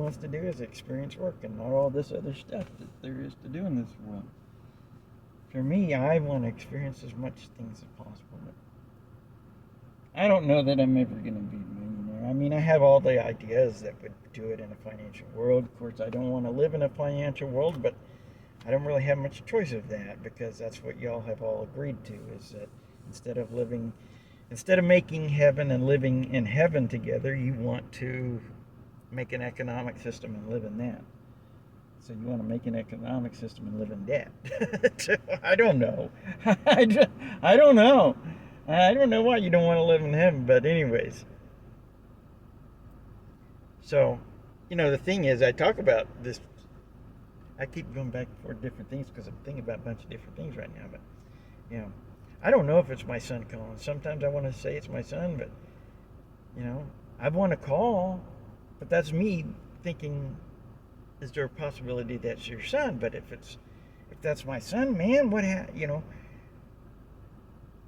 wants to do is experience work and not all this other stuff that there is to do in this world. For me, I want to experience as much things as possible. But I don't know that I'm ever going to be a millionaire. I mean, I have all the ideas that would do it in a financial world. Of course, I don't want to live in a financial world, but I don't really have much choice of that because that's what y'all have all agreed to is that instead of living, instead of making heaven and living in heaven together, you want to make an economic system and live in that. So you want to make an economic system and live in debt. I don't know. I don't know. I don't know why you don't want to live in heaven, but anyways. So, the thing is, I talk about this. I keep going back for different things because I'm thinking about a bunch of different things right now. But, you know, I don't know if it's my son calling. Sometimes I want to say it's my son, but, I want to call, but that's me thinking, is there a possibility that's your son? But if that's my son, man,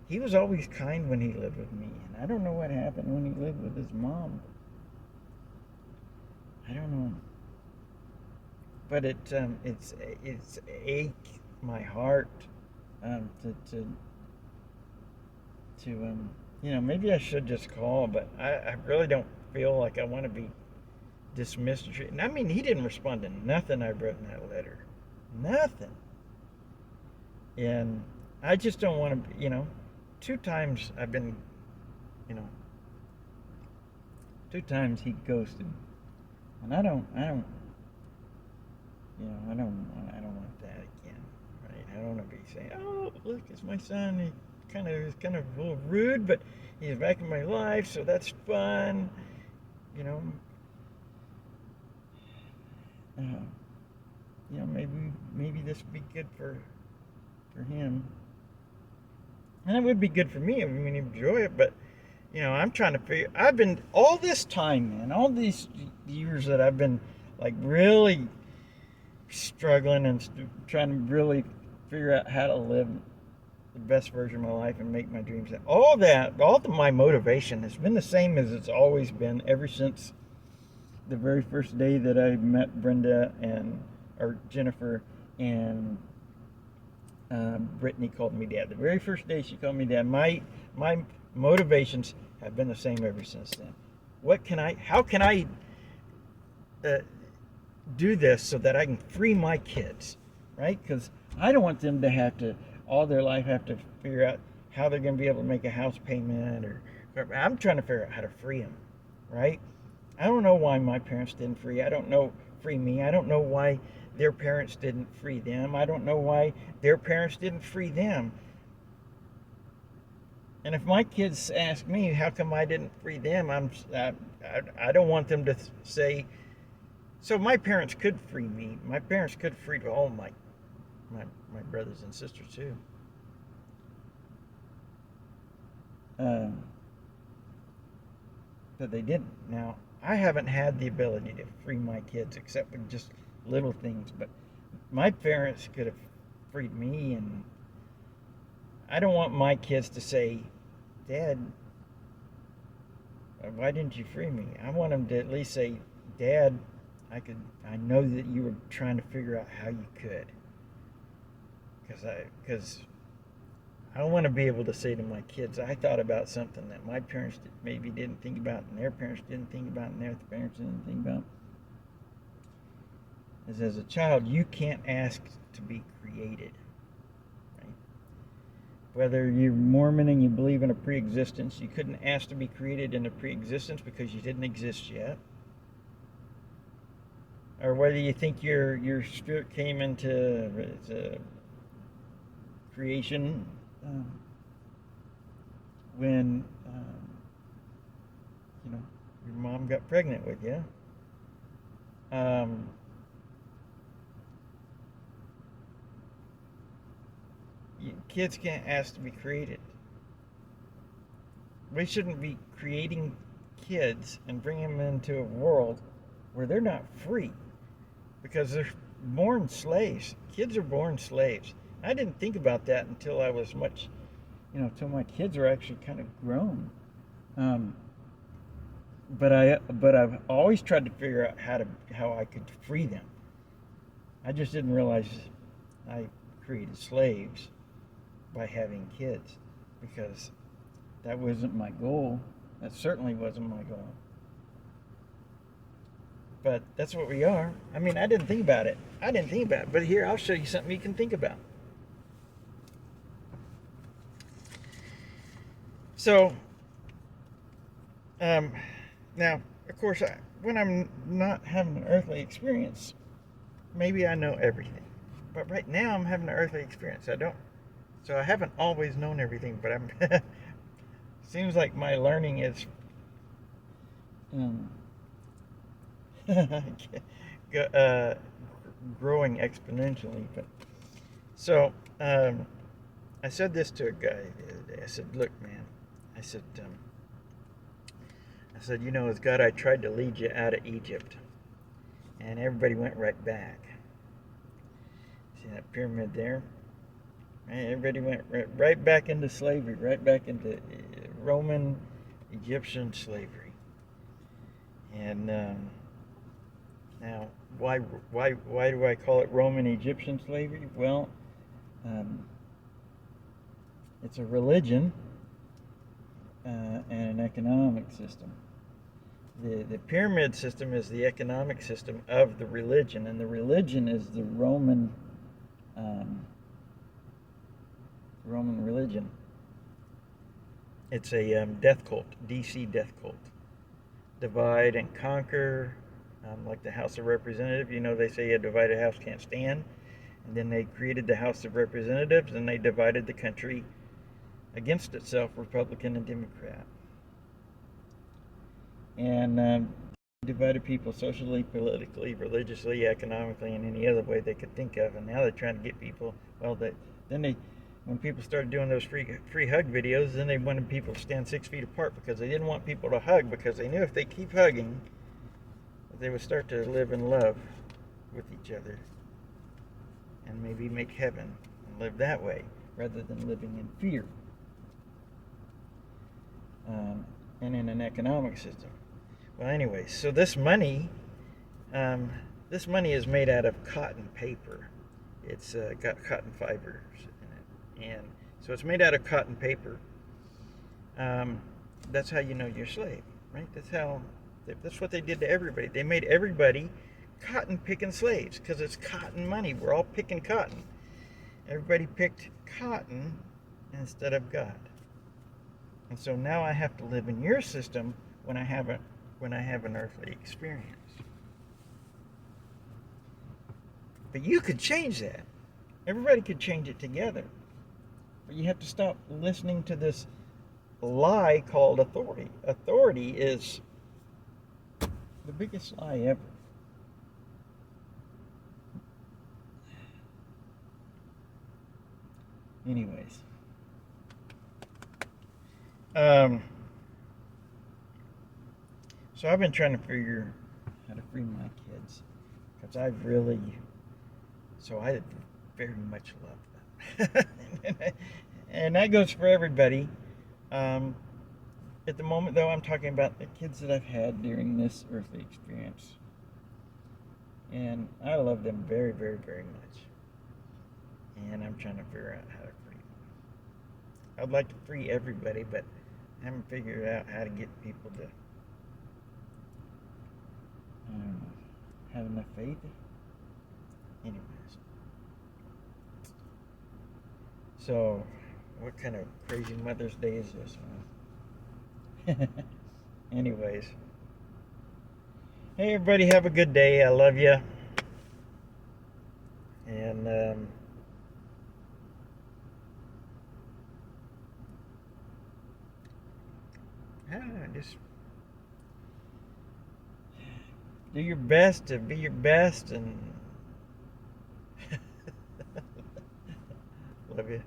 he was always kind when he lived with me, and I don't know what happened when he lived with his mom. I don't know, but it's ache my heart to maybe I should just call, but I really don't feel like I want to be dismissed. And I mean, he didn't respond to nothing I wrote in that letter, nothing, and I just don't want to. 2 times I've been, you know, 2 times he ghosted, and I don't want that again, right? I don't want to be saying, "Oh, look, it's my son. He is kind of a little rude, but he's back in my life, so that's fun." You know, maybe this would be good for him, and it would be good for me. I mean, enjoy it, but I'm trying to figure. I've been all this time, man, all these years that I've been like really struggling and trying to really figure out how to live the best version of my life and make my dreams. All of my motivation has been the same as it's always been ever since the very first day that I met Brenda or Jennifer and Brittany called me dad. The very first day she called me dad. My motivations have been the same ever since then. How can I do this so that I can free my kids, right? Because I don't want them to have to all their life have to figure out how they're going to be able to make a house payment or I'm trying to figure out how to free them, right? I don't know why my parents didn't free me. I don't know why their parents didn't free them. I don't know why their parents didn't free them. And if my kids ask me how come I didn't free them, I don't want them to say, so my parents could free me. My parents could free all my brothers and sisters too. But they didn't. Now, I haven't had the ability to free my kids except with just little things, but my parents could have freed me, and I don't want my kids to say, "Dad, why didn't you free me?" I want them to at least say, "Dad, I know that you were trying to figure out how you could." Because I want to be able to say to my kids, I thought about something that my parents maybe didn't think about, and their parents didn't think about, and their parents didn't think about. As a child, you can't ask to be created, right? Whether you're Mormon and you believe in a pre-existence, you couldn't ask to be created in a pre-existence because you didn't exist yet. Or whether you think your spirit came into creation when your mom got pregnant with you. Kids can't ask to be created. We shouldn't be creating kids and bringing them into a world where they're not free because they're born slaves. Kids are born slaves. I didn't think about that until I was until my kids were actually kind of grown. but I've always tried to figure out how I could free them. I just didn't realize I created slaves by having kids, because that wasn't my goal. That certainly wasn't my goal. But that's what we are. I mean, I didn't think about it. But here, I'll show you something you can think about. So, now, of course, when I'm not having an earthly experience, maybe I know everything. But right now, I'm having an earthly experience. So I haven't always known everything, but I'm. Seems like my learning is um, growing exponentially. But so I said this to a guy the other day. I said, "Look, man," I said, "You know, as God, I tried to lead you out of Egypt, and everybody went right back. See that pyramid there? Right? Everybody went right back into slavery, right back into Roman, Egyptian slavery. And now, why do I call it Roman Egyptian slavery? Well, um, it's a religion and an economic system. The pyramid system is the economic system of the religion, and the religion is the Roman religion. It's a death cult, DC death cult. Divide and conquer, like the House of Representatives. You know, they say a divided house can't stand. And then they created the House of Representatives, and they divided the country against itself, Republican and Democrat. And divided people socially, politically, religiously, economically, and any other way they could think of. And now they're trying to get people, well, when people started doing those free hug videos, then they wanted people to stand 6 feet apart, because they didn't want people to hug, because they knew if they keep hugging, they would start to live in love with each other and maybe make heaven and live that way rather than living in fear and in an economic system. Well, anyway, so this money is made out of cotton paper. It's got cotton fibers in it, and so it's made out of cotton paper. That's how you know you're a slave, right? That's what they did to everybody. They made everybody cotton picking slaves, because it's cotton money. We're all picking cotton. Everybody picked cotton instead of God. And so now I have to live in your system when I have an earthly experience. But you could change that. Everybody could change it together. But you have to stop listening to this lie called authority. Authority is the biggest lie ever. Anyways. So I've been trying to figure how to free my kids, because I very much love them. And that goes for everybody. At the moment, though, I'm talking about the kids that I've had during this earthly experience. And I love them very, very, very much. And I'm trying to figure out how to free them. I'd like to free everybody, but I haven't figured out how to get people to have enough faith. Anyways. So, what kind of crazy Mother's Day is this, man? Anyways. Hey, everybody, have a good day. I love you. And, I don't know, just do your best to be your best, and love you.